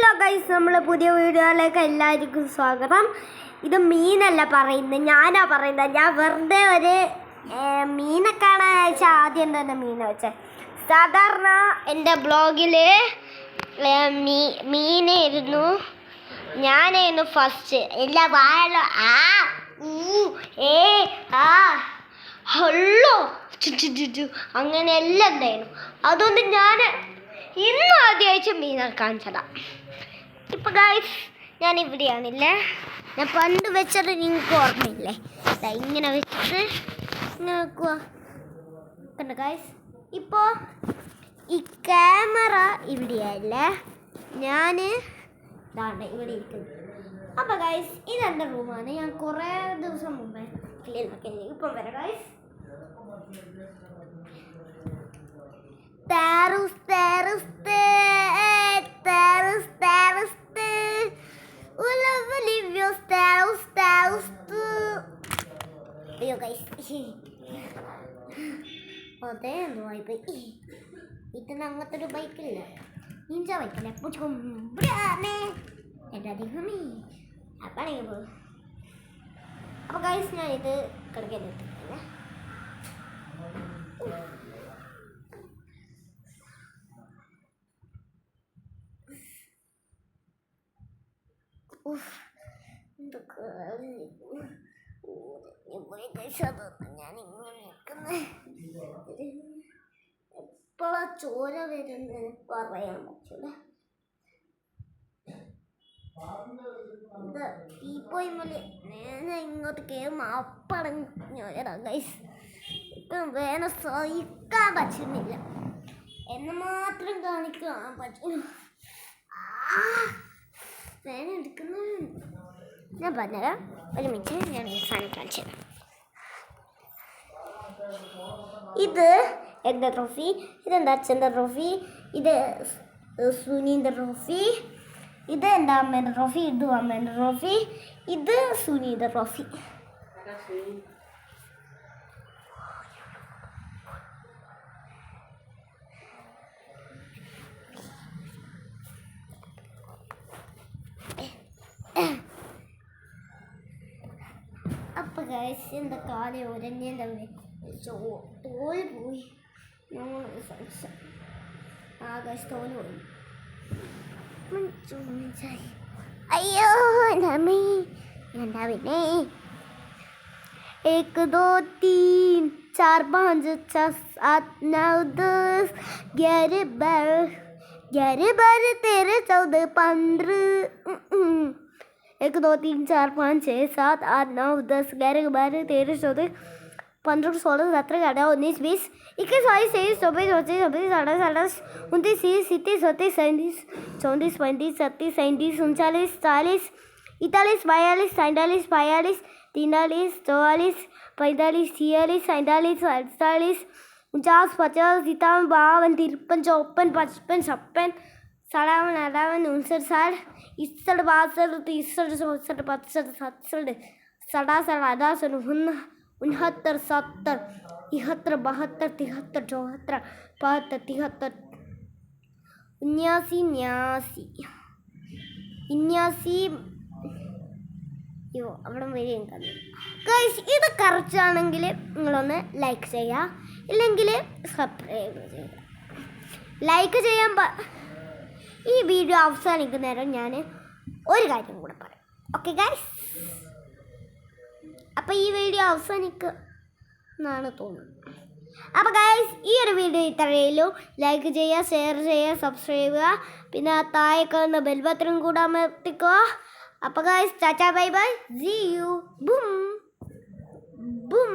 Hello guys, നമ്മളെ പുതിയ വീഡിയോയിലേക്ക് എല്ലാവർക്കും സ്വാഗതം. ഇത് മീനല്ല പറയുന്നത്, ഞാനാ പറയുന്നത്. ഞാൻ വെറുതെ ഒരു മീനെ കാണാൻ വെച്ചാൽ ആദ്യം തന്നെ മീനെ വെച്ചേ. സാധാരണ എൻ്റെ ബ്ലോഗിൽ മീനായിരുന്നു, ഞാനായിരുന്നു ഫസ്റ്റ്. എല്ലാ വാഴ ഹള്ളോ അങ്ങനെ എല്ലാം ഉണ്ടായിരുന്നു. അതുകൊണ്ട് ഞാൻ ഇന്ന് ആദ്യമായിട്ട് മീനെ കാണിച്ചതാ. ഇപ്പം ഗൈസ് ഞാൻ ഇവിടെയാണില്ലേ, ഞാൻ പണ്ട് വെച്ചത് നിങ്ങൾക്ക് ഓർമ്മയില്ലേ? ഇങ്ങനെ വെച്ചിട്ട് ഇങ്ങനെ വെക്കുക കണ്ട ഗൈസ്. ഇപ്പോൾ ഈ ക്യാമറ ഇവിടെയല്ലേ, ഞാൻ ഇതാണ് ഇവിടെ ഇരിക്കുന്നത്. അപ്പോൾ ഗൈസ് ഇതെൻ്റെ റൂമാണ്. ഞാൻ കുറേ ദിവസം മുമ്പേ ക്ലീൻ ആക്കി. ഇപ്പം വരാം ഗൈസ്. ഇതിന് അങ്ങനത്തെ ഒരു ബൈക്കില്ല, നിഞ്ച ബൈക്കല്ലേ. എൻ്റെ അധികമേ അപ്പാണെങ്കിൽ പോകും. അപ്പോൾ ഗൈസ് ഞാൻ ഇത് കിടക്കാൻ എത്തിക്കില്ലേ. ഞാൻ ഇങ്ങനെ നിൽക്കുന്നത് എപ്പോഴാ ചോര വരുന്നത് പറയാൻ പറ്റില്ല. തീപ്പോയി മൊഴി ഞാൻ ഇങ്ങോട്ട് കയറും അപ്പടങ്ങ ഗൈസ്. ഇപ്പം വേണം സഹിക്കാൻ പറ്റുന്നില്ല, എന്നെ മാത്രം കാണിക്കാൻ പറ്റും. വേന എടുക്കുന്നു. ഞാൻ പറഞ്ഞുതരാം, ഒരു മിനിറ്റ്. ഞാൻ സാധനം കാണിച്ചു തരാം. ഇത് എൻ്റെ ട്രോഫി, ഇതെൻ്റെ അച്ഛൻ്റെ ട്രോഫി, ഇത് സുനീൻ്റെ ട്രോഫി, ഇത് എൻ്റെ അമ്മേൻ്റെ ട്രോഫി, ഇതും അമ്മേൻ്റെ ട്രോഫി, ഇത് സുനീൻ്റെ ട്രോഫി. അപ്പം ഗൈസ് എൻ്റെ കാല് ഉരഞ്ഞേൻ്റെ തോല് പോയി. ഗൈസ് തോല് പോയി. അയ്യോ എന്താ പിന്നെ 1 2 3 4 5 6 7 9 10 11 12 13 14 15 1 2 3 4 5 6 7 8 9 10 11 12 13 14 15 16 17 18 19 20 21 22 23 24 25 26 27 28 29 30 31 32 33 34 35 40 41 42 43 44 45 46 47 48 49 50 51 52 53 54 55 56 57 58 59 60 61 62 63 64 65 67 68 70 71 72 73 74 75 79 അവിടെ വരെയും ഗൈസ്. ഇത് കറക്റ്റാണെങ്കിൽ നിങ്ങളൊന്ന് ലൈക്ക് ചെയ്യുക, ഇല്ലെങ്കിൽ സബ്സ്ക്രൈബ് ചെയ്യുക. ലൈക്ക് ചെയ്യാൻ ഈ വീഡിയോ അവസാനിക്കുന്നേരം ഞാൻ ഒരു കാര്യം കൂടെ പറയാം. ഓക്കെ ഗൈസ്, അപ്പോൾ ഈ വീഡിയോ അവസാനിക്കുന്നാണ് തോന്നുന്നത്. അപ്പോൾ ഗൈസ് ഈ ഒരു വീഡിയോ ഇത്രയുള്ളൂ. ലൈക്ക് ചെയ്യുക, ഷെയർ ചെയ്യുക, സബ്സ്ക്രൈബ് ചെയ്യുക, പിന്നെ താഴെ കാണുന്ന ബെൽ ബട്ടൺ കൂടെ അമർത്തിക്കുക. അപ്പോൾ guys tata bye bye, see you, boom boom.